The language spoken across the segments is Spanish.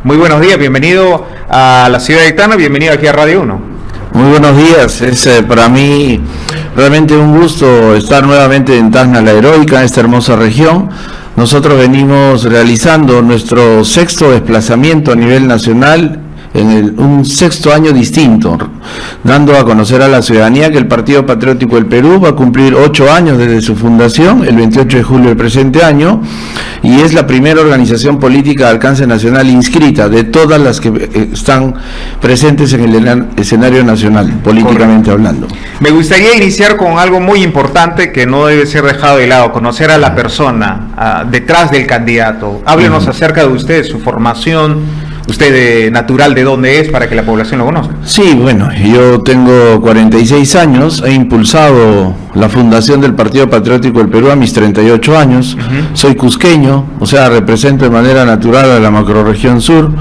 Muy buenos días, bienvenido a la ciudad de Tacna, bienvenido aquí a Radio 1. Muy buenos días, es para mí realmente un gusto estar nuevamente en Tacna la Heroica, esta hermosa región. Nosotros venimos realizando nuestro sexto desplazamiento a nivel nacional en un sexto año distinto, dando a conocer a la ciudadanía que el Partido Patriótico del Perú va a cumplir 8 años desde su fundación, el 28 de julio del presente año, y es la primera organización política de alcance nacional inscrita de todas las que están presentes en el escenario nacional, políticamente hablando. Me gustaría iniciar con algo muy importante que no debe ser dejado de lado, conocer a la persona detrás del candidato. Háblenos acerca de usted, su formación. ¿Usted natural de dónde es para que la población lo conozca? Sí, bueno, yo tengo 46 años, he impulsado la fundación del Partido Patriótico del Perú a mis 38 años, soy cusqueño, o sea, represento de manera natural a la macrorregión sur.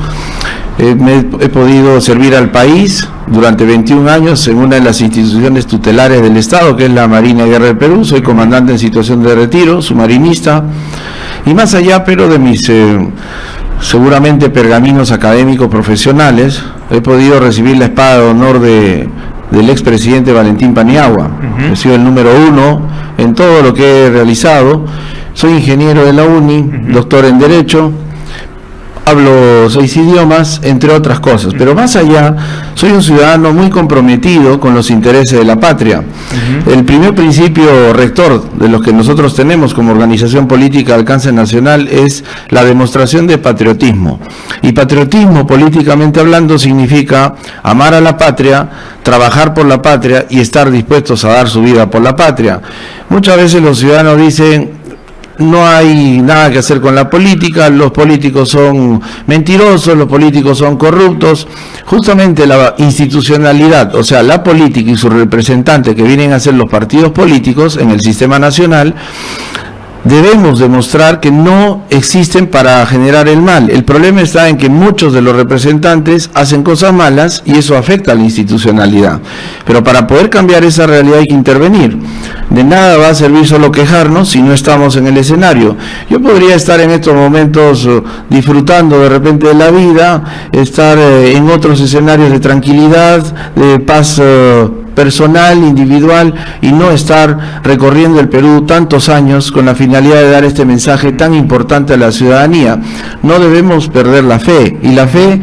He podido servir al país durante 21 años en una de las instituciones tutelares del Estado, que es la Marina de Guerra del Perú. Soy comandante en situación de retiro, submarinista, y más allá, pero de mis seguramente pergaminos académicos profesionales, he podido recibir la espada de honor del expresidente Valentín Paniagua. He sido el número 1 en todo lo que he realizado. Soy ingeniero de la UNI, doctor en Derecho, hablo 6 idiomas, entre otras cosas, pero más allá, soy un ciudadano muy comprometido con los intereses de la patria. El primer principio rector de los que nosotros tenemos como organización política de alcance nacional es la demostración de patriotismo. Y patriotismo, políticamente hablando, significa amar a la patria, trabajar por la patria y estar dispuestos a dar su vida por la patria. Muchas veces los ciudadanos dicen: no hay nada que hacer con la política, los políticos son mentirosos, los políticos son corruptos. Justamente la institucionalidad, o sea, la política y sus representantes, que vienen a ser los partidos políticos en el sistema nacional, debemos demostrar que no existen para generar el mal. El problema está en que muchos de los representantes hacen cosas malas y eso afecta a la institucionalidad. Pero para poder cambiar esa realidad hay que intervenir. De nada va a servir solo quejarnos si no estamos en el escenario. Yo podría estar en estos momentos disfrutando de repente de la vida, estar en otros escenarios de tranquilidad, de paz personal, individual, y no estar recorriendo el Perú tantos años con la finalidad de dar este mensaje tan importante a la ciudadanía. No debemos perder la fe, y la fe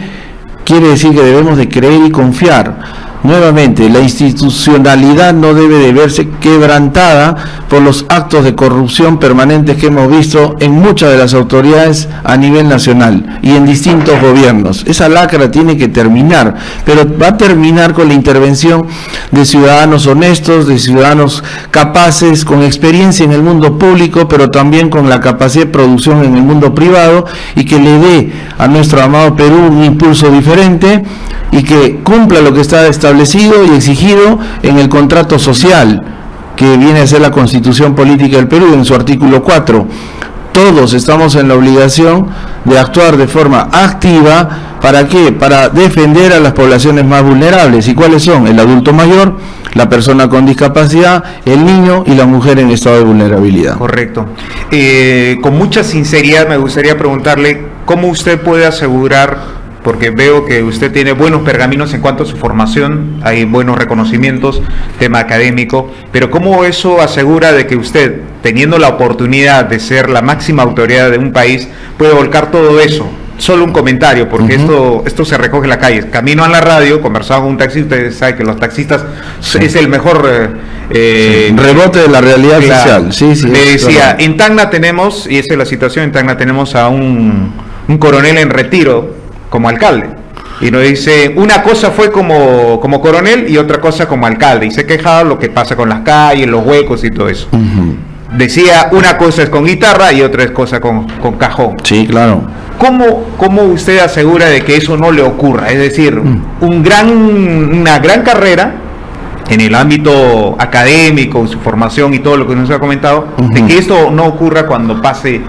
quiere decir que debemos de creer y confiar. Nuevamente, la institucionalidad no debe de verse quebrantada por los actos de corrupción permanentes que hemos visto en muchas de las autoridades a nivel nacional y en distintos gobiernos. Esa lacra tiene que terminar, pero va a terminar con la intervención de ciudadanos honestos, de ciudadanos capaces, con experiencia en el mundo público, pero también con la capacidad de producción en el mundo privado, y que le dé a nuestro amado Perú un impulso diferente y que cumpla lo que está establecido y exigido en el contrato social, que viene a ser la Constitución Política del Perú en su artículo 4. Todos estamos en la obligación de actuar de forma activa. ¿Para qué? Para defender a las poblaciones más vulnerables. ¿Y cuáles son? El adulto mayor, la persona con discapacidad, el niño y la mujer en estado de vulnerabilidad. Correcto. Con mucha sinceridad me gustaría preguntarle cómo usted puede asegurar, porque veo que usted tiene buenos pergaminos en cuanto a su formación, hay buenos reconocimientos, tema académico, pero ¿cómo eso asegura de que usted, teniendo la oportunidad de ser la máxima autoridad de un país, puede volcar todo eso? Solo un comentario, porque esto se recoge en la calle. Camino a la radio, conversaba con un taxista, ustedes saben que los taxistas es el mejor rebote de la realidad social. Sí, le decía, en Tacna tenemos, y esa es la situación, en Tacna tenemos a un coronel en retiro como alcalde, y nos dice, una cosa fue como coronel y otra cosa como alcalde, y se quejaba lo que pasa con las calles, los huecos y todo eso. Decía, una cosa es con guitarra y otra es cosa con cajón. Sí, claro. ¿Cómo usted asegura de que eso no le ocurra? Es decir, una gran carrera en el ámbito académico, su formación y todo lo que nos ha comentado, de que esto no ocurra cuando pase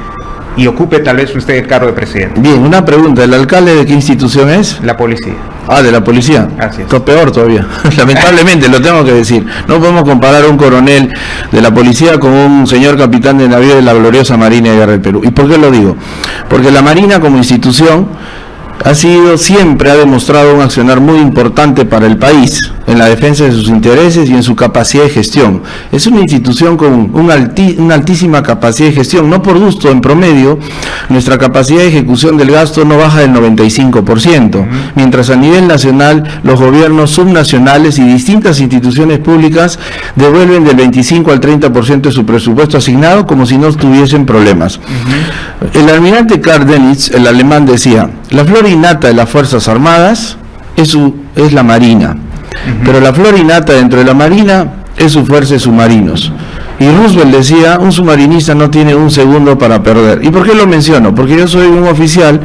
y ocupe tal vez usted el cargo de presidente. Bien, una pregunta, ¿el alcalde de qué institución es? La policía. Ah, de la policía. Así es. Esto es peor todavía. Lamentablemente, lo tengo que decir. No podemos comparar a un coronel de la policía con un señor capitán de navío de la gloriosa Marina de Guerra del Perú. ¿Y por qué lo digo? Porque la Marina como institución siempre ha demostrado un accionar muy importante para el país, en la defensa de sus intereses y en su capacidad de gestión. Es una institución con una altísima capacidad de gestión, no por gusto. En promedio, nuestra capacidad de ejecución del gasto no baja del 95%, mientras a nivel nacional los gobiernos subnacionales y distintas instituciones públicas devuelven del 25 al 30% de su presupuesto asignado como si no tuviesen problemas. El almirante Karl Dönitz, el alemán, decía: la flor innata de las Fuerzas Armadas es la Marina, pero la flor innata dentro de la Marina es su fuerza de submarinos. Y Roosevelt decía: un submarinista no tiene un segundo para perder. ¿Y por qué lo menciono? Porque yo soy un oficial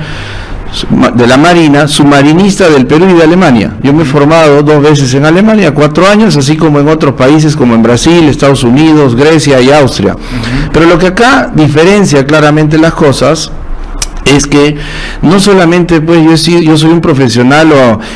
de la Marina, submarinista del Perú y de Alemania. Yo me he formado 2 veces en Alemania, 4 años, así como en otros países como en Brasil, Estados Unidos, Grecia y Austria. Pero lo que acá diferencia claramente las cosas es que no solamente pues yo soy un profesional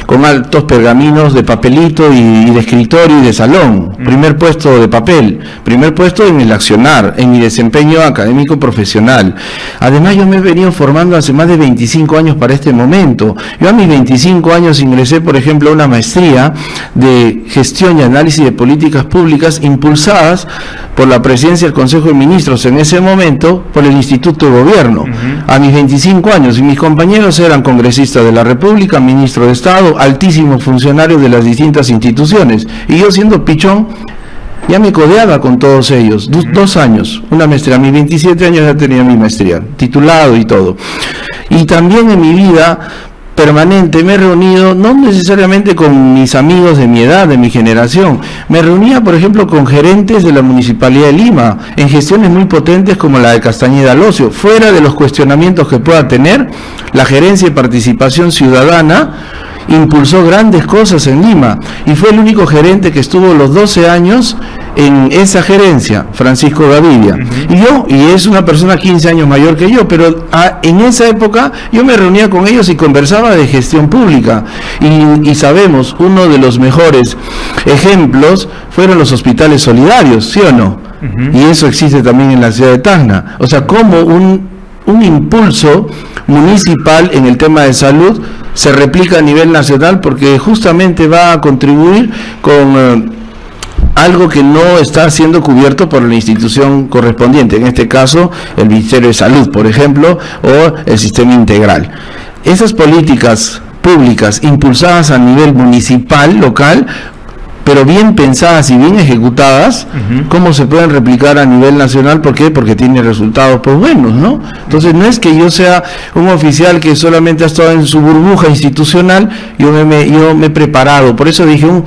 con altos pergaminos de papelito y de escritorio y de salón, primer puesto de papel, primer puesto en el accionar, en mi desempeño académico profesional. Además, yo me he venido formando hace más de 25 años para este momento. Yo a mis 25 años ingresé, por ejemplo, a una maestría de gestión y análisis de políticas públicas impulsadas por la presidencia del Consejo de Ministros, en ese momento por el Instituto de Gobierno. A mis 25 años, y mis compañeros eran congresistas de la República, ministro de Estado, altísimos funcionarios de las distintas instituciones, y yo, siendo pichón, ya me codeaba con todos ellos. 2 años, una maestría. A mis 27 años ya tenía mi maestría, titulado y todo. Y también en mi vida permanente me he reunido no necesariamente con mis amigos de mi edad, de mi generación. Me reunía, por ejemplo, con gerentes de la Municipalidad de Lima en gestiones muy potentes como la de Castañeda Locio. Fuera de los cuestionamientos que pueda tener, la Gerencia de Participación Ciudadana impulsó grandes cosas en Lima y fue el único gerente que estuvo los 12 años en esa gerencia, Francisco Gaviria. Y es una persona 15 años mayor que yo, pero en esa época yo me reunía con ellos y conversaba de gestión pública. Y sabemos, uno de los mejores ejemplos fueron los hospitales solidarios, ¿sí o no? Y eso existe también en la ciudad de Tacna. O sea, como un impulso municipal en el tema de salud se replica a nivel nacional, porque justamente va a contribuir con algo que no está siendo cubierto por la institución correspondiente, en este caso el Ministerio de Salud, por ejemplo, o el sistema integral. Esas políticas públicas impulsadas a nivel municipal, local, pero bien pensadas y bien ejecutadas, ¿cómo se pueden replicar a nivel nacional? ¿Por qué? Porque tiene resultados pues buenos, ¿no? Entonces no es que yo sea un oficial que solamente ha estado en su burbuja institucional, yo me he preparado. Por eso dije un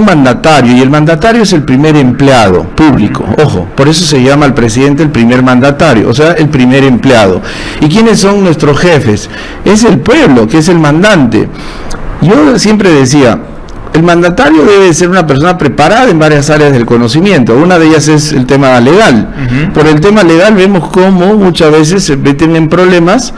mandatario, y el mandatario es el primer empleado público, ojo, por eso se llama al presidente el primer mandatario, o sea, el primer empleado. ¿Y quiénes son nuestros jefes? Es el pueblo, que es el mandante. Yo siempre decía, el mandatario debe ser una persona preparada en varias áreas del conocimiento. Una de ellas es el tema legal. Por el tema legal vemos cómo muchas veces se meten en problemas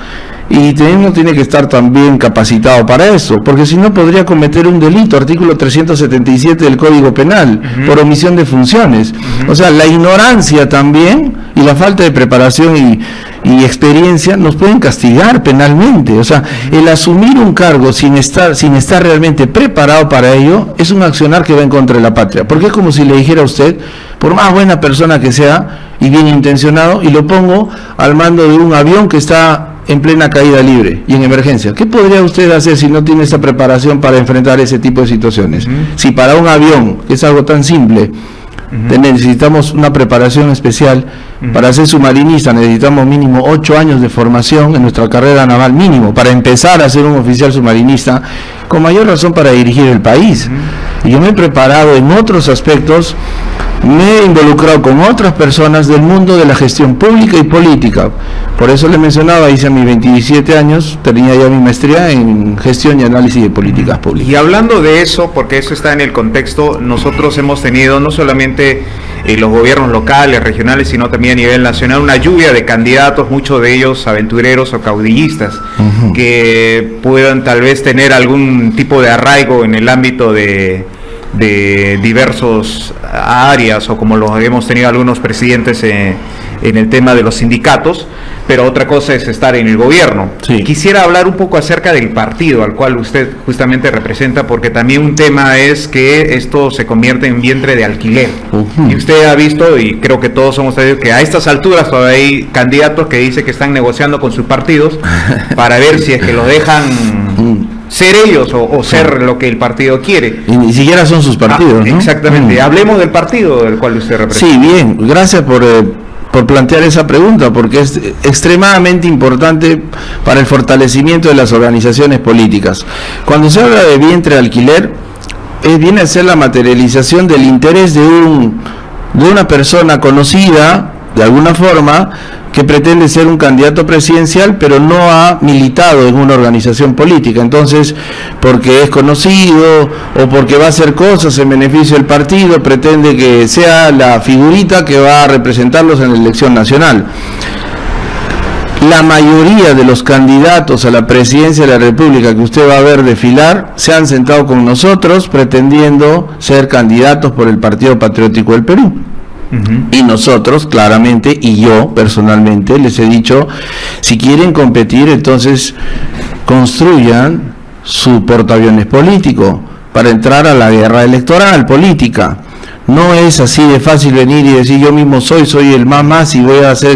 y uno tiene que estar también capacitado para eso, porque si no podría cometer un delito, artículo 377 del Código Penal, por omisión de funciones. O sea, la ignorancia también y la falta de preparación y experiencia nos pueden castigar penalmente. O sea, el asumir un cargo sin estar realmente preparado para ello es un accionar que va en contra de la patria, porque es como si le dijera a usted, por más buena persona que sea y bien intencionado, y lo pongo al mando de un avión que está en plena caída libre y en emergencia. ¿Qué podría usted hacer si no tiene esa preparación para enfrentar ese tipo de situaciones? Si para un avión, que es algo tan simple, necesitamos una preparación especial, para ser submarinista necesitamos mínimo 8 años de formación en nuestra carrera naval, mínimo, para empezar a ser un oficial submarinista, con mayor razón para dirigir el país. Y yo me he preparado en otros aspectos, me he involucrado con otras personas del mundo de la gestión pública y política. Por eso le mencionaba, hice a mis 27 años, tenía ya mi maestría en gestión y análisis de políticas públicas. Y hablando de eso, porque eso está en el contexto, nosotros hemos tenido no solamente los gobiernos locales, regionales, sino también a nivel nacional, una lluvia de candidatos, muchos de ellos aventureros o caudillistas, que puedan tal vez tener algún tipo de arraigo en el ámbito de diversos áreas, o como los hemos tenido algunos presidentes en el tema de los sindicatos, pero otra cosa es estar en el gobierno. Sí. Quisiera hablar un poco acerca del partido al cual usted justamente representa, porque también un tema es que esto se convierte en vientre de alquiler. Y usted ha visto, y creo que todos hemos sabido, que a estas alturas todavía hay candidatos que dicen que están negociando con sus partidos para ver si es que lo dejan ser ellos o ser lo que el partido quiere. Y ni siquiera son sus partidos, ¿no? Exactamente. Hablemos del partido del cual usted representa. Sí, bien, gracias por plantear esa pregunta, porque es extremadamente importante para el fortalecimiento de las organizaciones políticas. Cuando se habla de vientre de alquiler, viene a ser la materialización del interés de una persona conocida, de alguna forma, que pretende ser un candidato presidencial, pero no ha militado en una organización política. Entonces, porque es conocido o porque va a hacer cosas en beneficio del partido, pretende que sea la figurita que va a representarlos en la elección nacional. La mayoría de los candidatos a la presidencia de la República que usted va a ver desfilar se han sentado con nosotros pretendiendo ser candidatos por el Partido Patriótico del Perú. Y nosotros, claramente, y yo personalmente, les he dicho, si quieren competir, entonces construyan su portaaviones político para entrar a la guerra electoral política. No es así de fácil venir y decir yo mismo soy el más y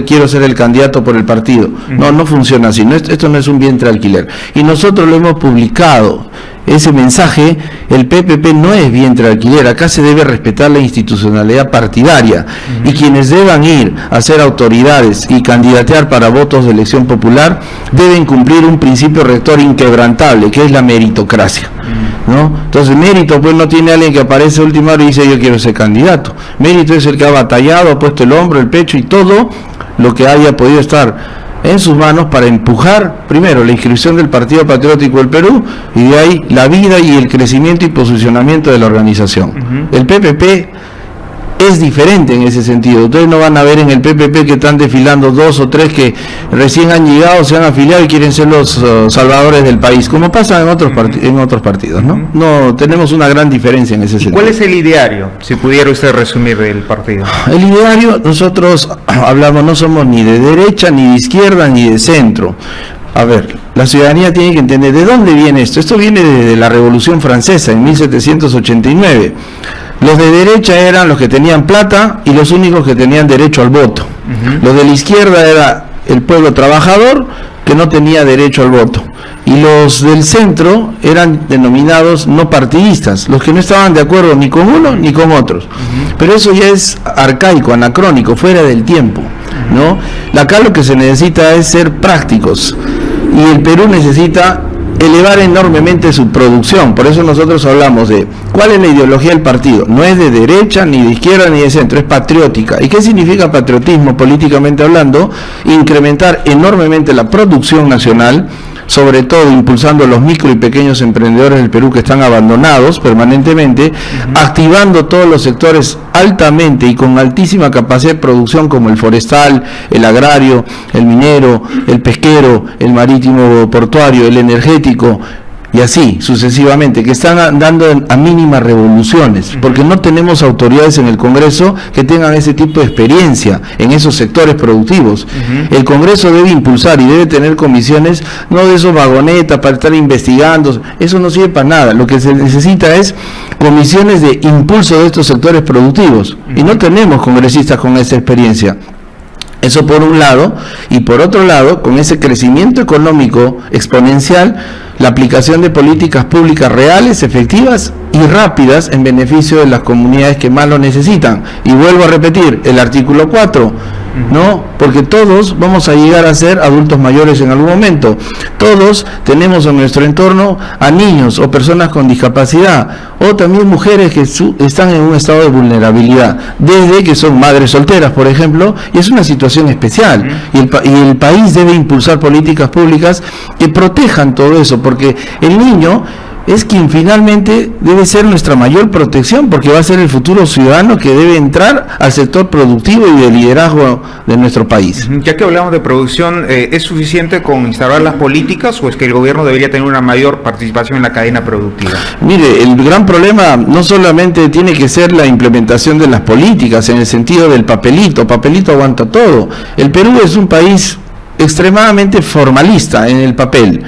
quiero ser el candidato por el partido. No funciona así. Esto no es un vientre de alquiler. Y nosotros lo hemos publicado. Ese mensaje, el PPP no es vientre de alquiler, acá se debe respetar la institucionalidad partidaria y quienes deban ir a ser autoridades y candidatear para votos de elección popular deben cumplir un principio rector inquebrantable, que es la meritocracia, ¿no? Entonces mérito pues no tiene alguien que aparece a última hora y dice yo quiero ser candidato. Mérito es el que ha batallado, ha puesto el hombro, el pecho y todo lo que haya podido estar en sus manos para empujar primero la inscripción del Partido Patriótico del Perú y de ahí la vida y el crecimiento y posicionamiento de la organización. El PPP es diferente en ese sentido. Ustedes no van a ver en el PPP que están desfilando 2 o 3 que recién han llegado, se han afiliado y quieren ser los salvadores del país, como pasa en otros partidos, ¿no? No tenemos una gran diferencia en ese sentido. ¿Cuál es el ideario, si pudiera usted resumir del partido? El ideario, nosotros hablamos, no somos ni de derecha, ni de izquierda, ni de centro. A ver, la ciudadanía tiene que entender de dónde viene esto. Esto viene de la Revolución Francesa en 1789. Los de derecha eran los que tenían plata y los únicos que tenían derecho al voto. Los de la izquierda era el pueblo trabajador que no tenía derecho al voto. Y los del centro eran denominados no partidistas, los que no estaban de acuerdo ni con uno ni con otros. Pero eso ya es arcaico, anacrónico, fuera del tiempo, ¿no? Acá lo que se necesita es ser prácticos. Y el Perú necesita elevar enormemente su producción. Por eso nosotros hablamos de cuál es la ideología del partido. No es de derecha, ni de izquierda, ni de centro, es patriótica. ¿Y qué significa patriotismo políticamente hablando? Incrementar enormemente la producción nacional, sobre todo impulsando los micro y pequeños emprendedores del Perú que están abandonados permanentemente, activando todos los sectores altamente y con altísima capacidad de producción como el forestal, el agrario, el minero, el pesquero, el marítimo portuario, el energético, y así sucesivamente, que están dando a mínimas revoluciones, porque no tenemos autoridades en el Congreso que tengan ese tipo de experiencia en esos sectores productivos. El Congreso debe impulsar y debe tener comisiones, no de esos vagonetas para estar investigando, eso no sirve para nada. Lo que se necesita es comisiones de impulso de estos sectores productivos, y no tenemos congresistas con esa experiencia. Eso por un lado, y por otro lado, con ese crecimiento económico exponencial, la aplicación de políticas públicas reales, efectivas y rápidas en beneficio de las comunidades que más lo necesitan. Y vuelvo a repetir, el artículo 4, ¿no? Porque todos vamos a llegar a ser adultos mayores en algún momento. Todos tenemos en nuestro entorno a niños o personas con discapacidad, o también mujeres que están en un estado de vulnerabilidad, desde que son madres solteras, por ejemplo, y es una situación especial. Y el país debe impulsar políticas públicas que protejan todo eso, porque el niño es quien finalmente debe ser nuestra mayor protección, porque va a ser el futuro ciudadano que debe entrar al sector productivo y de liderazgo de nuestro país. Ya que hablamos de producción, ¿es suficiente con instaurar las políticas o es que el gobierno debería tener una mayor participación en la cadena productiva? Mire, el gran problema no solamente tiene que ser la implementación de las políticas en el sentido del papelito aguanta todo. El Perú es un país extremadamente formalista en el papel.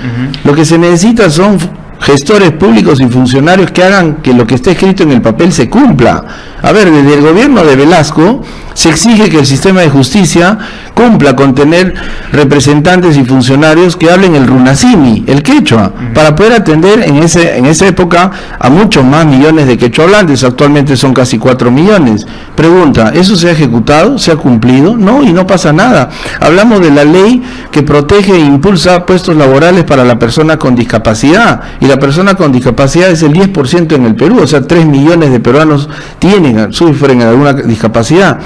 Lo que se necesita son gestores públicos y funcionarios que hagan que lo que está escrito en el papel se cumpla. A ver, desde el gobierno de Velasco se exige que el sistema de justicia cumpla con tener representantes y funcionarios que hablen el runasimi, el quechua, para poder atender en esa época a muchos más millones de quechohablantes. Actualmente son casi 4 millones. Pregunta, ¿eso se ha ejecutado? ¿Se ha cumplido? No, y no pasa nada. Hablamos de la ley que protege e impulsa puestos laborales para la persona con discapacidad, y la persona con discapacidad es el 10% en el Perú, o sea, 3 millones de peruanos sufren alguna discapacidad.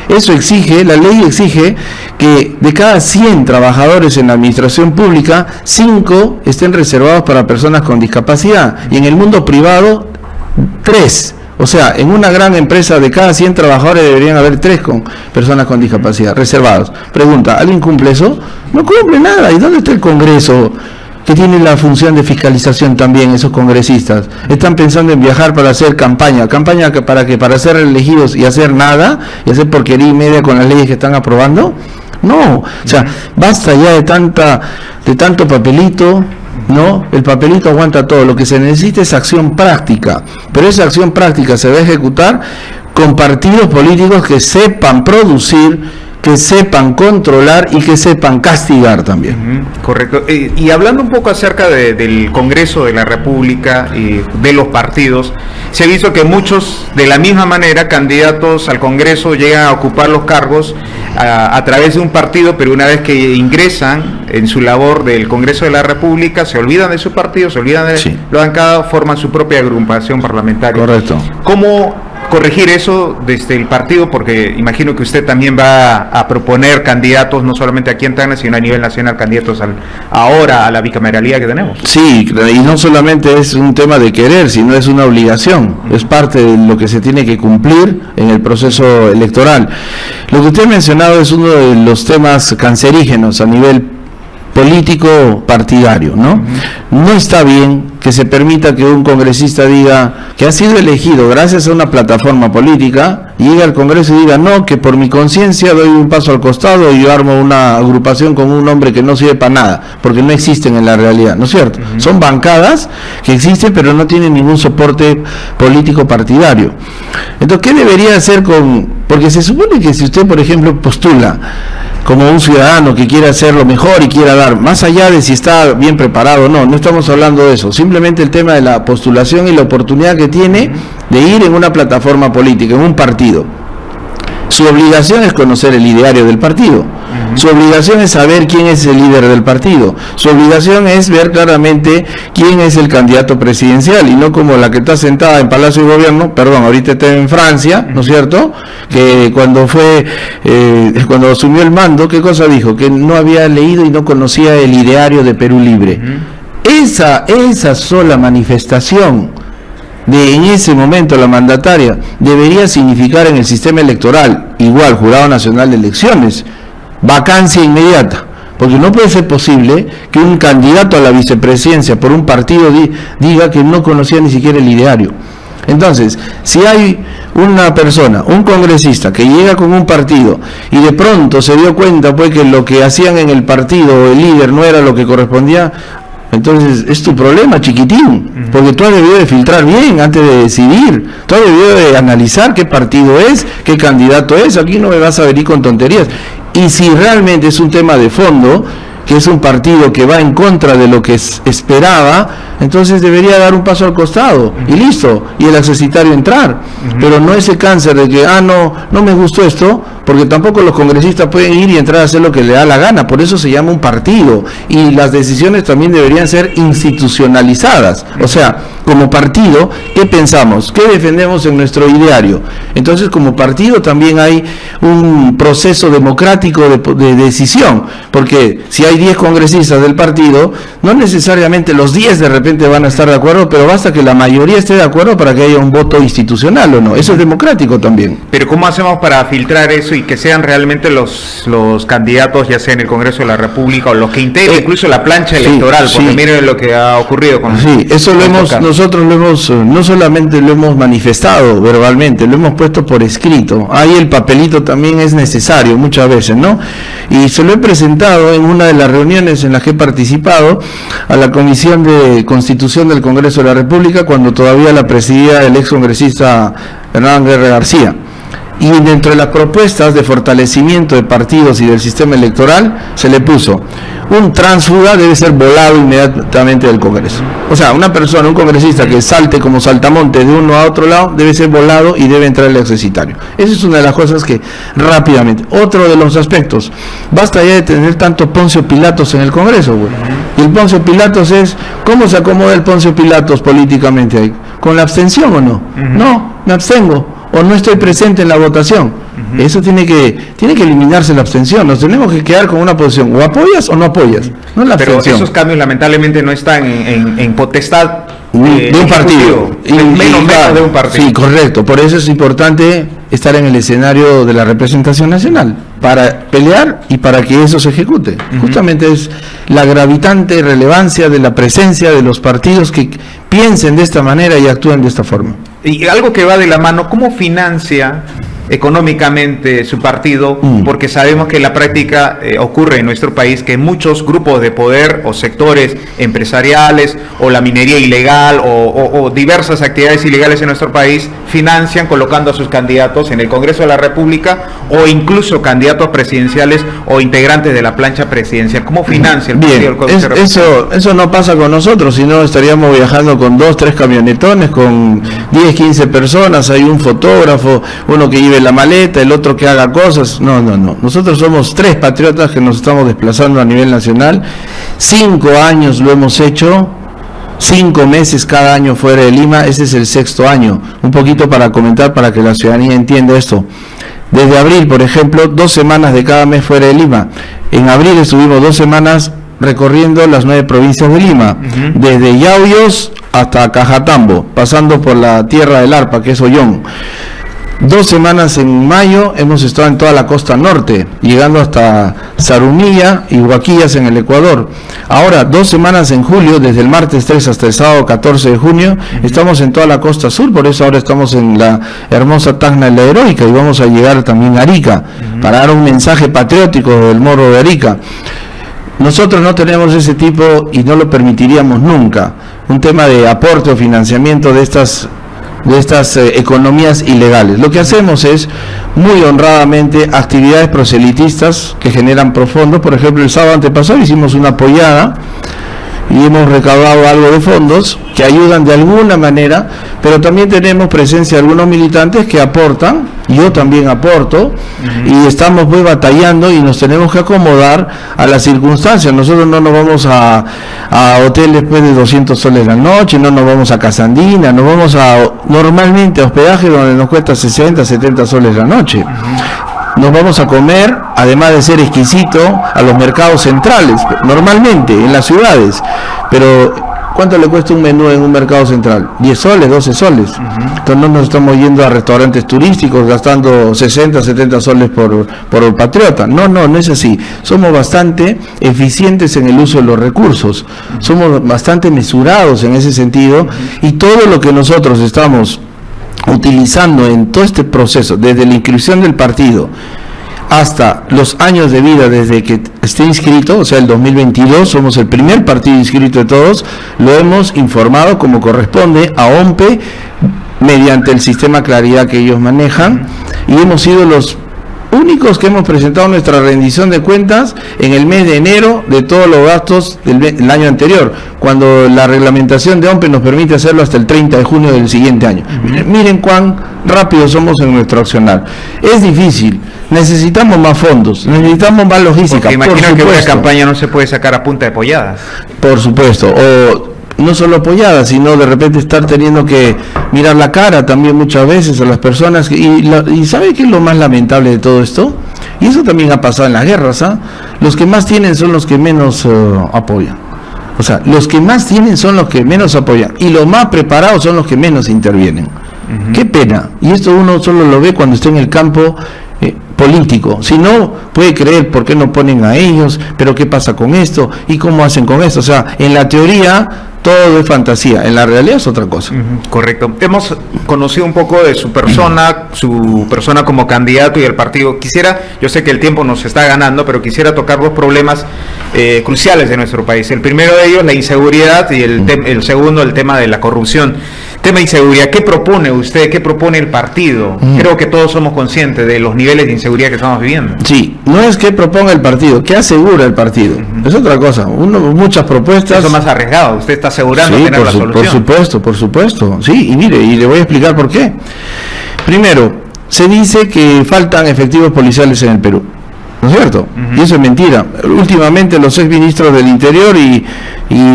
Eso exige, la ley exige que de cada 100 trabajadores en la administración pública, 5 estén reservados para personas con discapacidad, y en el mundo privado 3. O sea, en una gran empresa de cada 100 trabajadores deberían haber 3 con personas con discapacidad reservados. Pregunta, ¿alguien cumple eso? No cumple nada. ¿Y dónde está el Congreso, que tiene la función de fiscalización también, esos congresistas? Están pensando en viajar para hacer campaña para que para ser elegidos y hacer nada, y hacer porquería y media con las leyes que están aprobando. No, o sea, basta ya de tanto papelito, ¿no? El papelito aguanta todo. Lo que se necesita es acción práctica, pero esa acción práctica se va a ejecutar con partidos políticos que sepan producir, que sepan controlar y que sepan castigar también. Correcto. Y hablando un poco acerca del Congreso de la República y de los partidos, se ha visto que muchos, de la misma manera, candidatos al Congreso llegan a ocupar los cargos a través de un partido, pero una vez que ingresan en su labor del Congreso de la República, se olvidan de su partido, se olvidan de la bancada, forman su propia agrupación parlamentaria. Correcto. ¿Cómo corregir eso desde el partido? Porque imagino que usted también va a proponer candidatos, no solamente aquí en Tacna, sino a nivel nacional, candidatos ahora a la bicameralidad que tenemos. Sí, y no solamente es un tema de querer, sino es una obligación, es parte de lo que se tiene que cumplir en el proceso electoral. Lo que usted ha mencionado es uno de los temas cancerígenos a nivel político partidario, ¿no? No está bien que se permita que un congresista diga que ha sido elegido gracias a una plataforma política, y llegue al Congreso y diga, no, que por mi conciencia doy un paso al costado y yo armo una agrupación con un hombre que no sirve para nada, porque no existen en la realidad, ¿no es cierto? Son bancadas que existen, pero no tienen ningún soporte político partidario. Entonces, ¿qué debería hacer porque se supone que si usted, por ejemplo, postula como un ciudadano que quiere hacer lo mejor y quiera dar, más allá de si está bien preparado o no, no estamos hablando de eso, simplemente el tema de la postulación y la oportunidad que tiene de ir en una plataforma política, en un partido. Su obligación es conocer el ideario del partido, su obligación es saber quién es el líder del partido, su obligación es ver claramente quién es el candidato presidencial, y no como la que está sentada en Palacio de Gobierno, ahorita está en Francia, ¿no es cierto?, que cuando asumió el mando, ¿qué cosa dijo? Que no había leído y no conocía el ideario de Perú Libre. Esa sola manifestación de en ese momento la mandataria debería significar en el sistema electoral, igual Jurado Nacional de Elecciones, vacancia inmediata, porque no puede ser posible que un candidato a la vicepresidencia por un partido diga que no conocía ni siquiera el ideario. Entonces, si hay una persona, un congresista que llega con un partido y de pronto se dio cuenta pues que lo que hacían en el partido o el líder no era lo que correspondía, entonces es tu problema, chiquitín, porque tú has debido de filtrar bien antes de decidir, tú has debido de analizar qué partido es, qué candidato es. Aquí no me vas a venir con tonterías. Y si realmente es un tema de fondo, que es un partido que va en contra de lo que esperaba, entonces debería dar un paso al costado y listo, y el accesitario entrar, pero no ese cáncer de que no me gustó esto, porque tampoco los congresistas pueden ir y entrar a hacer lo que le da la gana. Por eso se llama un partido, y las decisiones también deberían ser institucionalizadas, o sea, como partido, ¿qué pensamos? ¿Qué defendemos en nuestro ideario? Entonces, como partido también hay un proceso democrático de decisión, porque si hay 10 congresistas del partido, no necesariamente los 10 de repente van a estar de acuerdo, pero basta que la mayoría esté de acuerdo para que haya un voto institucional, ¿o no? Eso es democrático también. Pero ¿cómo hacemos para filtrar eso y que sean realmente los candidatos, ya sea en el Congreso de la República o los que integren incluso la plancha electoral? Porque miren lo que ha ocurrido con... Sí, eso nosotros lo hemos, no solamente lo hemos manifestado verbalmente, lo hemos puesto por escrito. Ahí el papelito también es necesario muchas veces, ¿no? Y se lo he presentado en una de las reuniones en las que he participado a la Comisión de Constitución del Congreso de la República, cuando todavía la presidía el excongresista Hernán Guerra García. Y dentro de las propuestas de fortalecimiento de partidos y del sistema electoral se le puso: un tránsfuga debe ser volado inmediatamente del Congreso. O sea, una persona, un congresista que salte como saltamontes de uno a otro lado, debe ser volado y debe entrar el execitario. Esa es una de las cosas que rápidamente. Otro de los aspectos: basta ya de tener tanto Poncio Pilatos en el Congreso, güey. Y el Poncio Pilatos es, ¿cómo se acomoda el Poncio Pilatos políticamente ahí? ¿Con la abstención o no? No, me abstengo, o no estoy presente en la votación. Eso tiene que eliminarse la abstención. Nos tenemos que quedar con una posición: o apoyas o no apoyas, no la abstención. Pero esos cambios lamentablemente no están en potestad de un partido, menos de un partido. Sí, correcto. Por eso es importante estar en el escenario de la representación nacional, para pelear y para que eso se ejecute. Justamente es la gravitante relevancia de la presencia de los partidos que piensen de esta manera y actúen de esta forma. Y algo que va de la mano: ¿cómo financia económicamente su partido? Porque sabemos que en la práctica ocurre en nuestro país que muchos grupos de poder o sectores empresariales o la minería ilegal o diversas actividades ilegales en nuestro país financian colocando a sus candidatos en el Congreso de la República o incluso candidatos presidenciales o integrantes de la plancha presidencial. ¿Cómo financia el partido? Eso no pasa con nosotros, sino estaríamos viajando con 2, 3 camionetones, con 10, 15 personas, hay un fotógrafo, uno que lleve la maleta, el otro que haga cosas. No. Nosotros somos 3 patriotas que nos estamos desplazando a nivel nacional. 5 años lo hemos hecho, 5 meses cada año fuera de Lima. Ese es el 6º año. Un poquito para comentar, para que la ciudadanía entienda esto. Desde abril, por ejemplo, 2 semanas de cada mes fuera de Lima. En abril estuvimos 2 semanas recorriendo las 9 provincias de Lima, desde Yauyos hasta Cajatambo, pasando por la tierra del Arpa, que es Ollón. 2 semanas en mayo hemos estado en toda la costa norte, llegando hasta Zarumilla y Huaquillas en el Ecuador. Ahora, 2 semanas en julio, desde el martes 3 hasta el sábado 14 de junio, estamos en toda la costa sur. Por eso ahora estamos en la hermosa Tacna de la Heroica y vamos a llegar también a Arica, para dar un mensaje patriótico del Morro de Arica. Nosotros no tenemos ese tipo y no lo permitiríamos nunca, un tema de aporte o financiamiento de estas economías ilegales. Lo que hacemos es, muy honradamente, actividades proselitistas que generan profundos. Por ejemplo, el sábado antepasado hicimos una pollada y hemos recaudado algo de fondos que ayudan de alguna manera, pero también tenemos presencia de algunos militantes que aportan. Yo también aporto, y estamos pues batallando y nos tenemos que acomodar a las circunstancias. Nosotros no nos vamos a hoteles pues de 200 soles la noche, no nos vamos a Casa Andina, nos vamos normalmente a hospedaje donde nos cuesta 60, 70 soles la noche. Nos vamos a comer, además de ser exquisito, a los mercados centrales, normalmente en las ciudades. Pero ¿cuánto le cuesta un menú en un mercado central? 10 soles, 12 soles. Entonces no nos estamos yendo a restaurantes turísticos gastando 60, 70 soles por patriota. No es así. Somos bastante eficientes en el uso de los recursos. Somos bastante mesurados en ese sentido, y todo lo que nosotros estamos utilizando en todo este proceso, desde la inscripción del partido hasta los años de vida desde que esté inscrito, o sea, el 2022, somos el primer partido inscrito de todos, lo hemos informado como corresponde a OMPE mediante el sistema Claridad que ellos manejan, y hemos sido los únicos que hemos presentado nuestra rendición de cuentas en el mes de enero de todos los gastos del año anterior, cuando la reglamentación de OMPE nos permite hacerlo hasta el 30 de junio del siguiente año. Miren cuán rápido somos en nuestro accionar. Es difícil, necesitamos más fondos, necesitamos más logística. Porque imagino que una campaña no se puede sacar a punta de polladas. Por supuesto, no solo apoyada, sino de repente estar teniendo que mirar la cara también muchas veces a las personas. Y ¿sabe qué es lo más lamentable de todo esto? Y eso también ha pasado en las guerras, ¿ah? Los que más tienen son los que menos apoyan. O sea, los que más tienen son los que menos apoyan. Y los más preparados son los que menos intervienen. Qué pena. Y esto uno solo lo ve cuando está en el campo político. Si no, puede creer por qué no ponen a ellos, pero qué pasa con esto y cómo hacen con esto. O sea, en la teoría todo es fantasía, en la realidad es otra cosa. Correcto. Hemos conocido un poco de su persona como candidato y el partido. Yo sé que el tiempo nos está ganando, pero quisiera tocar dos problemas cruciales de nuestro país. El primero de ellos, la inseguridad, y el segundo, el tema de la corrupción. Tema de inseguridad, ¿qué propone usted? ¿Qué propone el partido? Creo que todos somos conscientes de los niveles de inseguridad que estamos viviendo. Sí, no es que proponga el partido, que asegura el partido. Es otra cosa. Muchas propuestas. Eso más arriesgado. Usted está asegurando tener la solución. Por supuesto. Sí, y mire, y le voy a explicar por qué. Primero, se dice que faltan efectivos policiales en el Perú, ¿no es cierto? Y eso es mentira. Últimamente los exministros del Interior y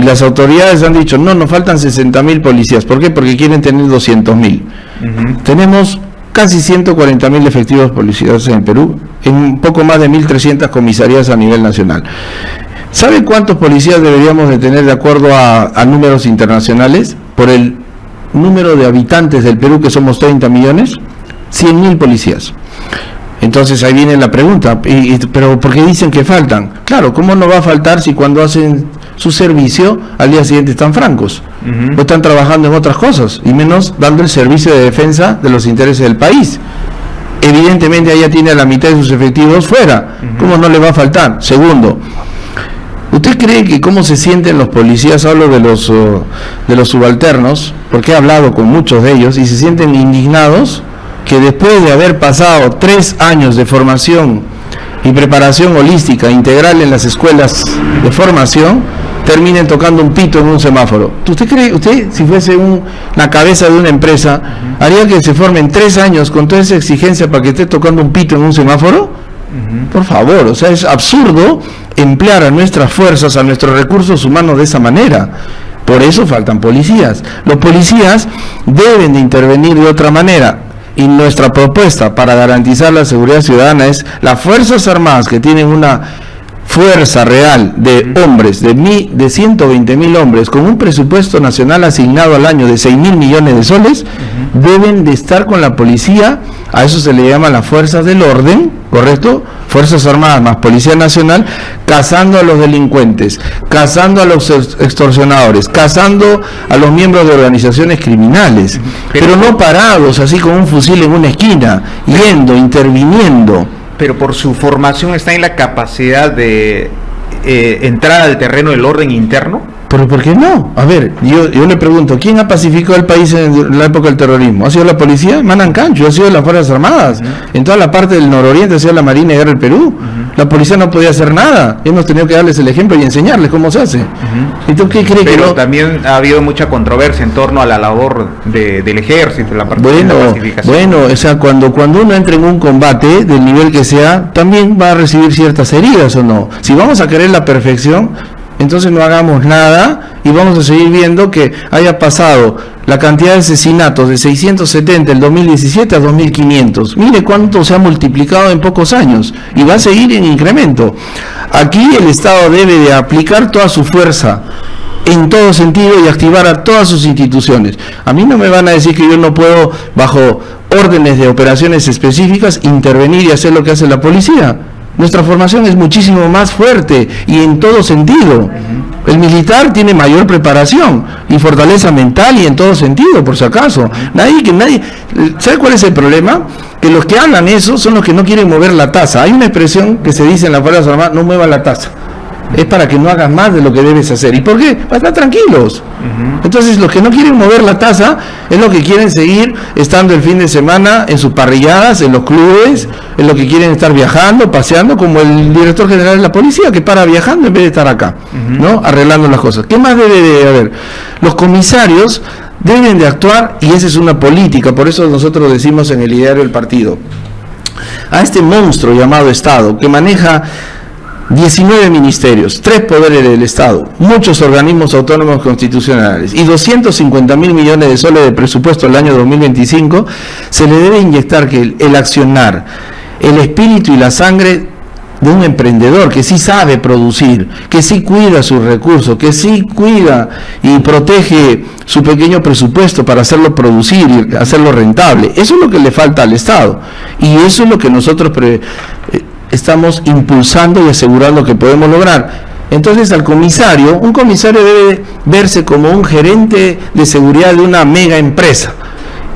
las autoridades han dicho, no, nos faltan 60.000 policías. ¿Por qué? Porque quieren tener 200.000. Tenemos casi 140.000 efectivos policiales en el Perú, en un poco más de 1.300 comisarías a nivel nacional. ¿Sabe cuántos policías deberíamos de tener de acuerdo a números internacionales? Por el número de habitantes del Perú, que somos 30 millones, 100.000 policías. Entonces ahí viene la pregunta, pero ¿por qué dicen que faltan? Claro, ¿cómo no va a faltar si cuando hacen su servicio al día siguiente están francos? O están trabajando en otras cosas, y menos dando el servicio de defensa de los intereses del país. Evidentemente ella tiene a la mitad de sus efectivos fuera. ¿Cómo no le va a faltar? Segundo, ¿usted cree que cómo se sienten los policías? Hablo de los subalternos, porque he hablado con muchos de ellos, y se sienten indignados que después de haber pasado 3 años de formación y preparación holística integral en las escuelas de formación, terminen tocando un pito en un semáforo. ¿Usted cree, si fuese la cabeza de una empresa, haría que se formen 3 años con toda esa exigencia para que esté tocando un pito en un semáforo? Por favor, o sea, es absurdo emplear a nuestras fuerzas, a nuestros recursos humanos de esa manera. Por eso faltan policías. Los policías deben de intervenir de otra manera. Y nuestra propuesta para garantizar la seguridad ciudadana es las Fuerzas Armadas, que tienen una fuerza real de hombres, de 120.000 hombres, con un presupuesto nacional asignado al año de 6.000 millones de soles, deben de estar con la policía. A eso se le llama las fuerzas del orden, ¿correcto? Fuerzas Armadas más Policía Nacional, cazando a los delincuentes, cazando a los extorsionadores, cazando a los miembros de organizaciones criminales, pero no parados así con un fusil en una esquina, yendo, interviniendo. Pero por su formación está en la capacidad de entrar al terreno del orden interno. ¿Pero por qué no? A ver, yo le pregunto, ¿quién ha pacificado el país en la época del terrorismo? ¿Ha sido la policía? Manan Cancho, ha sido las Fuerzas Armadas. En toda la parte del nororiente ha sido la Marina y Guerra del Perú. La policía no podía hacer nada. Hemos tenido que darles el ejemplo y enseñarles cómo se hace. ¿Entonces qué cree que no? También ha habido mucha controversia en torno a la labor del ejército, la parte de la pacificación. Bueno, o sea, cuando uno entra en un combate, del nivel que sea, también va a recibir ciertas heridas, ¿o no? Si vamos a querer la perfección, entonces no hagamos nada y vamos a seguir viendo que haya pasado la cantidad de asesinatos de 670 el 2017 a 2.500. Mire cuánto se ha multiplicado en pocos años y va a seguir en incremento. Aquí el Estado debe de aplicar toda su fuerza en todo sentido y activar a todas sus instituciones. A mí no me van a decir que yo no puedo, bajo órdenes de operaciones específicas, intervenir y hacer lo que hace la policía. Nuestra formación es muchísimo más fuerte y en todo sentido. El militar tiene mayor preparación y fortaleza mental y en todo sentido, por si acaso. Nadie, ¿sabe cuál es el problema? Que los que hablan eso son los que no quieren mover la taza. Hay una expresión que se dice en las Fuerzas Armadas: no mueva la taza. Es para que no hagas más de lo que debes hacer. ¿Y por qué? Para estar tranquilos. Entonces, los que no quieren mover la taza es los que quieren seguir estando el fin de semana en sus parrilladas, en los clubes, es los que quieren estar viajando, paseando, como el director general de la policía, que para viajando en vez de estar acá, ¿no? Arreglando las cosas. ¿Qué más debe de haber? Los comisarios deben de actuar, y esa es una política, por eso nosotros decimos en el ideario del partido, a este monstruo llamado Estado, que maneja 19 ministerios, 3 poderes del Estado, muchos organismos autónomos constitucionales y 250.000 millones de soles de presupuesto el año 2025, se le debe inyectar que el accionar, el espíritu y la sangre de un emprendedor que sí sabe producir, que sí cuida sus recursos, que sí cuida y protege su pequeño presupuesto para hacerlo producir y hacerlo rentable. Eso es lo que le falta al Estado y eso es lo que nosotros estamos impulsando y asegurando que podemos lograr. Entonces un comisario debe verse como un gerente de seguridad de una mega empresa.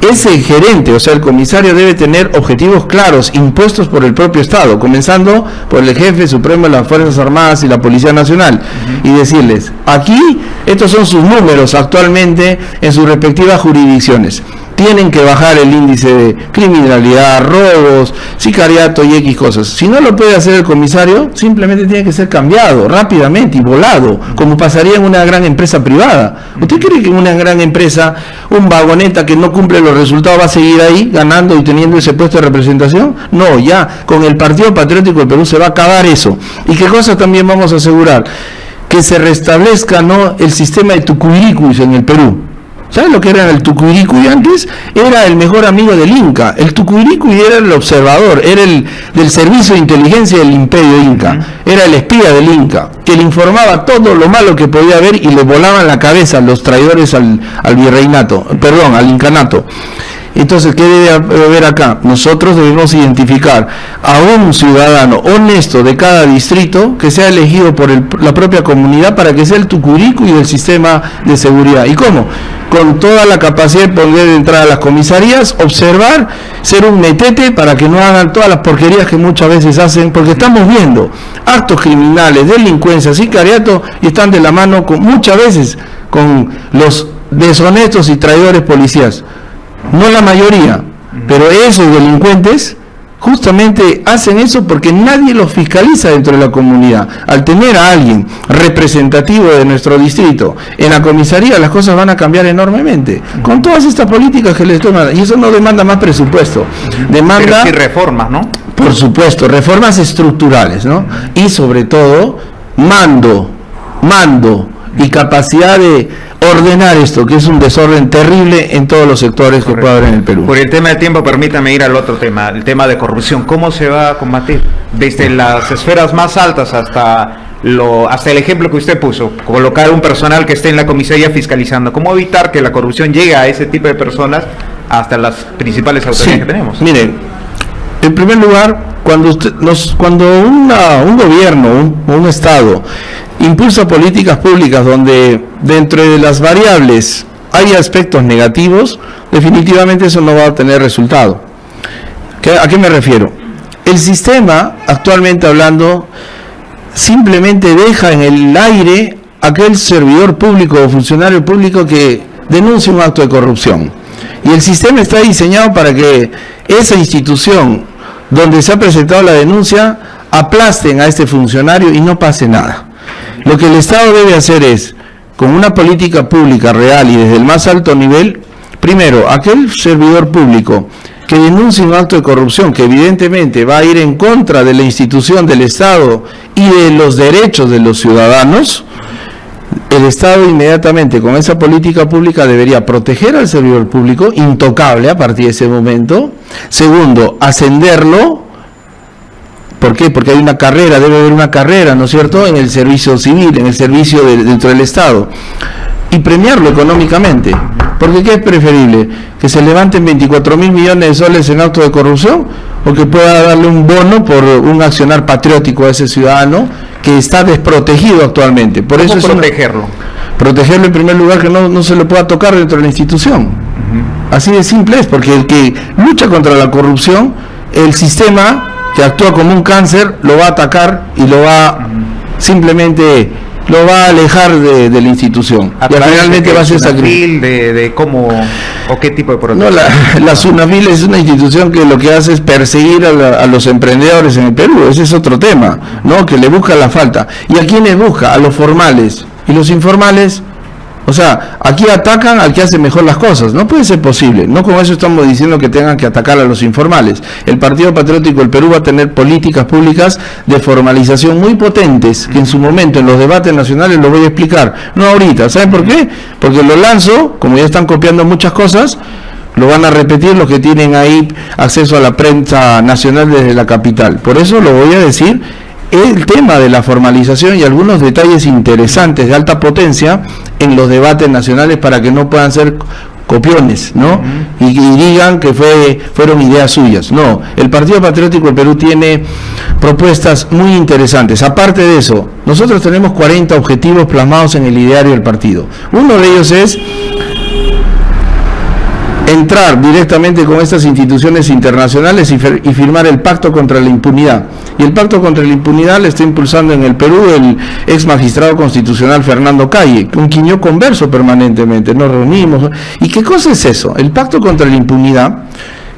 Ese gerente, o sea, el comisario debe tener objetivos claros, impuestos por el propio Estado, comenzando por el jefe supremo de las Fuerzas Armadas y la Policía Nacional, y decirles, aquí, estos son sus números actualmente en sus respectivas jurisdicciones. Tienen que bajar el índice de criminalidad, robos, sicariato y X cosas. Si no lo puede hacer el comisario, simplemente tiene que ser cambiado rápidamente y volado, como pasaría en una gran empresa privada. ¿Usted cree que en una gran empresa un vagoneta que no cumple los resultados va a seguir ahí ganando y teniendo ese puesto de representación? No, ya con el Partido Patriótico del Perú se va a acabar eso. ¿Y qué cosa también vamos a asegurar? Que se restablezca, ¿no?, el sistema de tucuiricus en el Perú. ¿Saben lo que era el tucuiricuy antes? Era el mejor amigo del Inca. El tucuiricuy era el observador, era el del servicio de inteligencia del imperio Inca. Era el espía del Inca, que le informaba todo lo malo que podía haber y le volaban la cabeza los traidores al incanato. Entonces, ¿qué debe haber acá? Nosotros debemos identificar a un ciudadano honesto de cada distrito que sea elegido por la propia comunidad para que sea el tucuiricuy del sistema de seguridad. ¿Y cómo? Con toda la capacidad de poder entrar a las comisarías, observar, ser un metete para que no hagan todas las porquerías que muchas veces hacen, porque estamos viendo actos criminales, delincuencia, sicariato, y están de la mano muchas veces con los deshonestos y traidores policías. No la mayoría, pero esos delincuentes justamente hacen eso porque nadie los fiscaliza dentro de la comunidad. Al tener a alguien representativo de nuestro distrito en la comisaría, las cosas van a cambiar enormemente. Con todas estas políticas que les toman, y eso no demanda más presupuesto, demanda... Pero sí reformas, ¿no? Por supuesto, reformas estructurales, ¿no? Y sobre todo, mando y capacidad de ordenar esto, que es un desorden terrible en todos los sectores que puede haber en el Perú. Por el tema del tiempo, permítame ir al otro tema, el tema de corrupción. ¿Cómo se va a combatir? Desde las esferas más altas hasta el ejemplo que usted puso, colocar un personal que esté en la comisaría fiscalizando. ¿Cómo evitar que la corrupción llegue a ese tipo de personas hasta las principales autoridades que tenemos? Miren, en primer lugar, cuando un gobierno, un Estado, impulsa políticas públicas donde dentro de las variables hay aspectos negativos, definitivamente eso no va a tener resultado. ¿A qué me refiero? El sistema, actualmente hablando, simplemente deja en el aire aquel servidor público o funcionario público que denuncia un acto de corrupción. Y el sistema está diseñado para que esa institución donde se ha presentado la denuncia aplasten a este funcionario y no pase nada. Lo que el Estado debe hacer es, con una política pública real y desde el más alto nivel, primero, aquel servidor público que denuncie un acto de corrupción que evidentemente va a ir en contra de la institución del Estado y de los derechos de los ciudadanos, el Estado inmediatamente con esa política pública debería proteger al servidor público, intocable a partir de ese momento. Segundo, ascenderlo. ¿Por qué? Porque hay una carrera, debe haber una carrera, ¿no es cierto?, en el servicio civil, en el servicio dentro del Estado. Y premiarlo económicamente. Porque ¿qué es preferible? ¿Que se levanten 24.000 millones de soles en acto de corrupción? ¿O que pueda darle un bono por un accionar patriótico a ese ciudadano que está desprotegido actualmente? Por eso es protegerlo. Protegerlo en primer lugar, que no se le pueda tocar dentro de la institución. Así de simple es, porque el que lucha contra la corrupción, el sistema que actúa como un cáncer lo va a atacar y lo va simplemente lo va a alejar de la institución. Y finalmente va a ser sacrificado. ¿De cómo o qué tipo de protección? No, la SUNAFIL es una institución que lo que hace es perseguir a los emprendedores en el Perú. Ese es otro tema, ¿no? Que le busca la falta. ¿Y a quiénes busca? A los formales. Y los informales O sea, aquí atacan al que hace mejor las cosas. No puede ser posible. No con eso estamos diciendo que tengan que atacar a los informales. El Partido Patriótico del Perú va a tener políticas públicas de formalización muy potentes, que en su momento en los debates nacionales lo voy a explicar. No ahorita. ¿Saben por qué? Porque lo lanzo, como ya están copiando muchas cosas, lo van a repetir los que tienen ahí acceso a la prensa nacional desde la capital. Por eso lo voy a decir. El tema de la formalización y algunos detalles interesantes de alta potencia en los debates nacionales para que no puedan ser copiones, ¿no? Y digan que fueron ideas suyas. No, el Partido Patriótico del Perú tiene propuestas muy interesantes. Aparte de eso, nosotros tenemos 40 objetivos plasmados en el ideario del partido. Uno de ellos es entrar directamente con estas instituciones internacionales y firmar el pacto contra la impunidad. Y el pacto contra la impunidad le está impulsando en el Perú el ex magistrado constitucional Fernando Calle, con quien yo converso permanentemente, nos reunimos. ¿Y qué cosa es eso? El pacto contra la impunidad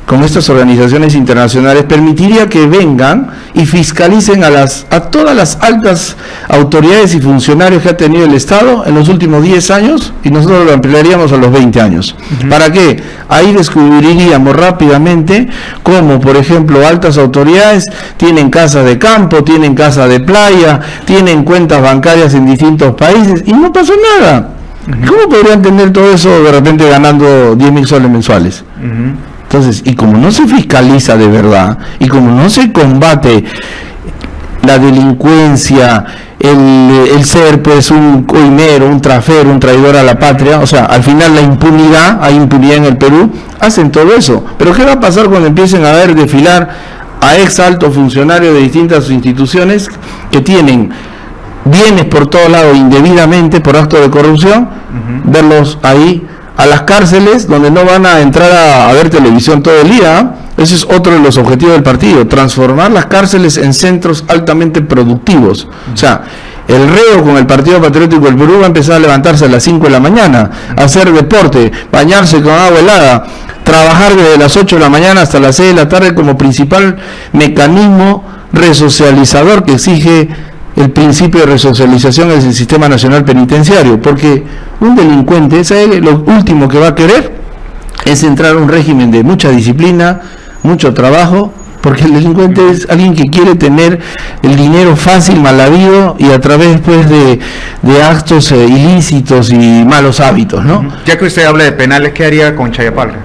con estas organizaciones internacionales permitiría que vengan y fiscalicen a todas las altas autoridades y funcionarios que ha tenido el Estado en los últimos 10 años, y nosotros lo ampliaríamos a los 20 años. ¿Para qué? Ahí descubriríamos rápidamente cómo, por ejemplo, altas autoridades tienen casas de campo, tienen casas de playa, tienen cuentas bancarias en distintos países y no pasó nada. ¿Cómo podrían tener todo eso de repente ganando 10.000 soles mensuales? Entonces, y como no se fiscaliza de verdad, y como no se combate la delincuencia, el ser pues un coimero, un trafero, un traidor a la patria, o sea, al final la impunidad, hay impunidad en el Perú, hacen todo eso. Pero ¿qué va a pasar cuando empiecen a ver desfilar a ex altos funcionarios de distintas instituciones que tienen bienes por todo lado indebidamente por actos de corrupción, verlos ahí a las cárceles donde no van a entrar a ver televisión todo el día? Ese es otro de los objetivos del partido, transformar las cárceles en centros altamente productivos. O sea, el reo con el Partido Patriótico del Perú va a empezar a levantarse a las 5 de la mañana, a hacer deporte, bañarse con agua helada, trabajar desde las 8 de la mañana hasta las 6 de la tarde como principal mecanismo resocializador que exige el principio de resocialización es el Sistema Nacional Penitenciario, porque un delincuente, ¿sabe? Lo último que va a querer es entrar a un régimen de mucha disciplina, mucho trabajo, porque el delincuente es alguien que quiere tener el dinero fácil, mal habido, y a través pues de actos ilícitos y malos hábitos, ¿no? Ya que usted habla de penales, ¿qué haría con Chayapalca?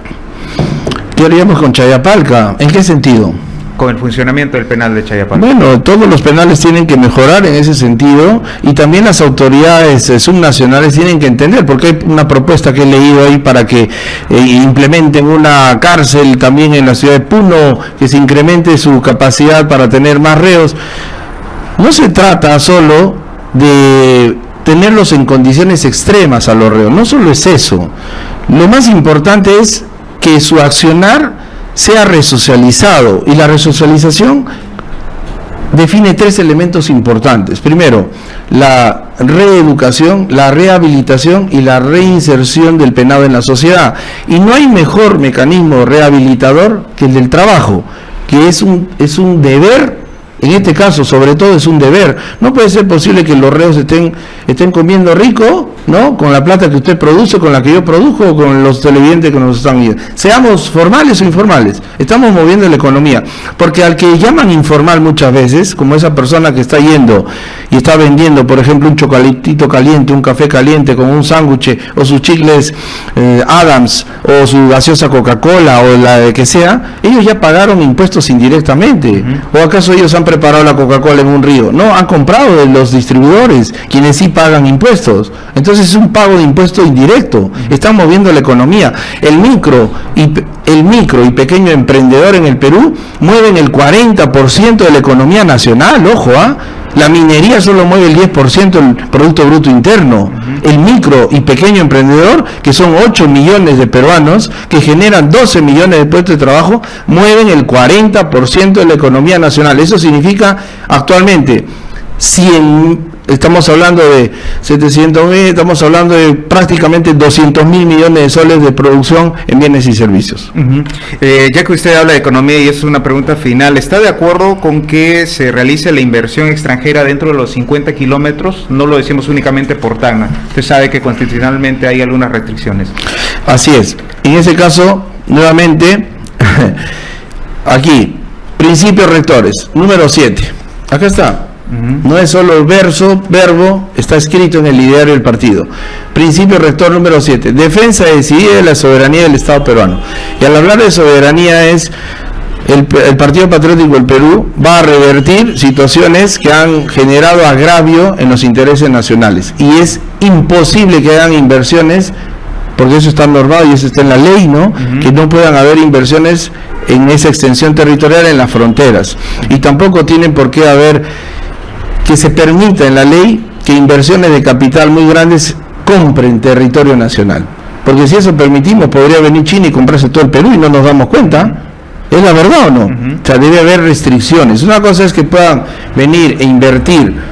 ¿Qué haríamos con Chayapalca? ¿En qué sentido? Con el funcionamiento del penal de Chayapalca. Bueno, todos los penales tienen que mejorar en ese sentido, y también las autoridades subnacionales tienen que entender, porque hay una propuesta que he leído ahí para que implementen una cárcel también en la ciudad de Puno, que se incremente su capacidad para tener más reos. No se trata solo de tenerlos en condiciones extremas a los reos, no solo es eso. Lo más importante es que su accionar sea resocializado, y la resocialización define 3 elementos importantes. Primero, la reeducación, la rehabilitación y la reinserción del penado en la sociedad. Y no hay mejor mecanismo rehabilitador que el del trabajo, que es un deber. En este caso, sobre todo, es un deber. No puede ser posible que los reos estén comiendo rico, ¿no? Con la plata que usted produce, con la que yo produzco, o con los televidentes que nos están viendo. Seamos formales o informales, estamos moviendo la economía. Porque al que llaman informal muchas veces, como esa persona que está yendo y está vendiendo, por ejemplo, un chocolatito caliente, un café caliente con un sándwich, o sus chicles Adams, o su gaseosa Coca-Cola, o la que sea, ellos ya pagaron impuestos indirectamente. ¿O acaso ellos han preparado la Coca-Cola en un río? No, han comprado de los distribuidores, quienes sí pagan impuestos. Entonces es un pago de impuesto indirecto. Están moviendo la economía. El micro y pequeño emprendedor en el Perú mueven el 40% de la economía nacional. Ojo, la minería solo mueve el 10% del Producto Bruto Interno. El micro y pequeño emprendedor, que son 8 millones de peruanos, que generan 12 millones de puestos de trabajo, mueven el 40% de la economía nacional. Eso significa actualmente 100 estamos hablando de 700.000, estamos hablando de prácticamente 200.000 millones de soles de producción en bienes y servicios. Ya que usted habla de economía y es una pregunta final, ¿está de acuerdo con que se realice la inversión extranjera dentro de los 50 kilómetros? No lo decimos únicamente por Tacna. Usted sabe que constitucionalmente hay algunas restricciones. Así es. En ese caso, nuevamente, aquí, principios rectores, número 7. Acá está. No es solo verbo, está escrito en el ideario del partido. Principio rector número 7, defensa decidida de la soberanía del Estado peruano. Y al hablar de soberanía es, el Partido Patriótico del Perú va a revertir situaciones que han generado agravio en los intereses nacionales. Y es imposible que hagan inversiones, porque eso está normado y eso está en la ley, ¿no? Que no puedan haber inversiones en esa extensión territorial en las fronteras. Y tampoco tienen por qué haber que se permita en la ley que inversiones de capital muy grandes compren territorio nacional. Porque si eso permitimos, podría venir China y comprarse todo el Perú y no nos damos cuenta. ¿Es la verdad o no? O sea, debe haber restricciones. Una cosa es que puedan venir e invertir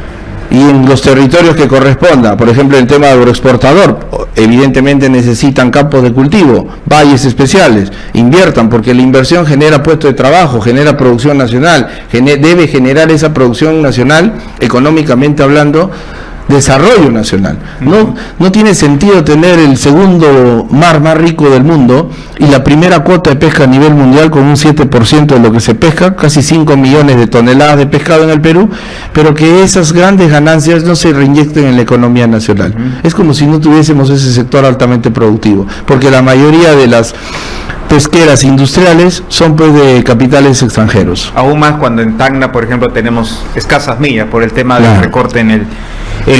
y en los territorios que corresponda, por ejemplo, el tema de agroexportador, evidentemente necesitan campos de cultivo, valles especiales, inviertan, porque la inversión genera puestos de trabajo, genera producción nacional, debe generar esa producción nacional, económicamente hablando, desarrollo nacional. No tiene sentido tener el segundo mar más rico del mundo y la primera cuota de pesca a nivel mundial con un 7% de lo que se pesca, casi 5 millones de toneladas de pescado en el Perú, pero que esas grandes ganancias no se reinyecten en la economía nacional. Es como si no tuviésemos ese sector altamente productivo, porque la mayoría de las pesqueras industriales son pues de capitales extranjeros. Aún más cuando en Tacna, por ejemplo, tenemos escasas millas por el tema del recorte en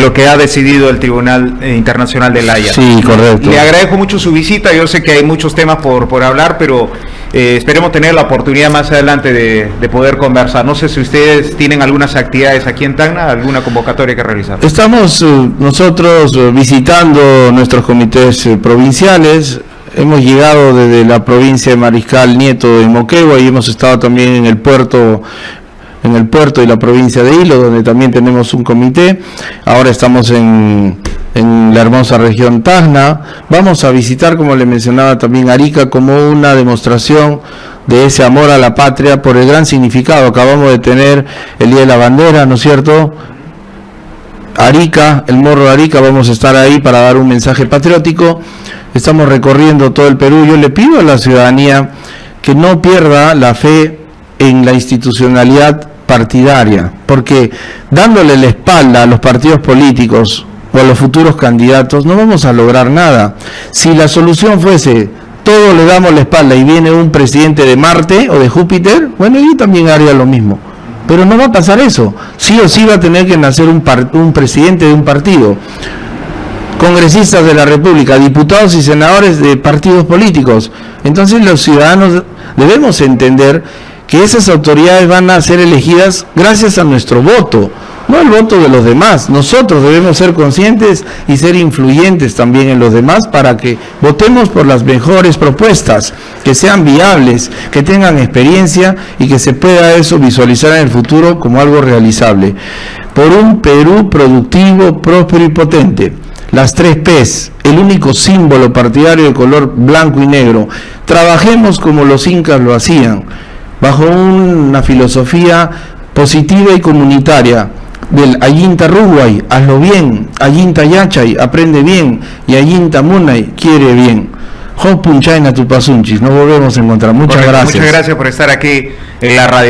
lo que ha decidido el Tribunal Internacional de La Haya. Sí, correcto. Le agradezco mucho su visita, yo sé que hay muchos temas por hablar, pero esperemos tener la oportunidad más adelante de poder conversar. No sé si ustedes tienen algunas actividades aquí en Tacna, alguna convocatoria que realizar. Estamos nosotros visitando nuestros comités provinciales. Hemos llegado desde la provincia de Mariscal Nieto de Moquegua y hemos estado también en el puerto y la provincia de Hilo, donde también tenemos un comité. Ahora estamos en la hermosa región Tacna. Vamos a visitar, como le mencionaba, también Arica como una demostración de ese amor a la patria por el gran significado. Acabamos de tener el Día de la Bandera, ¿no es cierto? Arica, el Morro de Arica, vamos a estar ahí para dar un mensaje patriótico. Estamos recorriendo todo el Perú. Yo le pido a la ciudadanía que no pierda la fe en la institucionalidad partidaria, porque dándole la espalda a los partidos políticos o a los futuros candidatos no vamos a lograr nada. Si la solución fuese todos le damos la espalda y viene un presidente de Marte o de Júpiter, bueno, yo también haría lo mismo. Pero no va a pasar eso. Sí o sí va a tener que nacer un presidente de un partido, congresistas de la República, diputados y senadores de partidos políticos. Entonces los ciudadanos debemos entender que esas autoridades van a ser elegidas gracias a nuestro voto, no el voto de los demás. Nosotros debemos ser conscientes y ser influyentes también en los demás para que votemos por las mejores propuestas, que sean viables, que tengan experiencia y que se pueda eso visualizar en el futuro como algo realizable. Por un Perú productivo, próspero y potente. Las 3 P's, el único símbolo partidario de color blanco y negro. Trabajemos como los incas lo hacían, bajo una filosofía positiva y comunitaria del Ayinta Ruguay, hazlo bien, Ayinta Yachay, aprende bien, y Ayinta Munay, quiere bien. Hopunchaina Tupasunchis, nos volvemos a encontrar. Muchas gracias. Muchas gracias por estar aquí en la radio.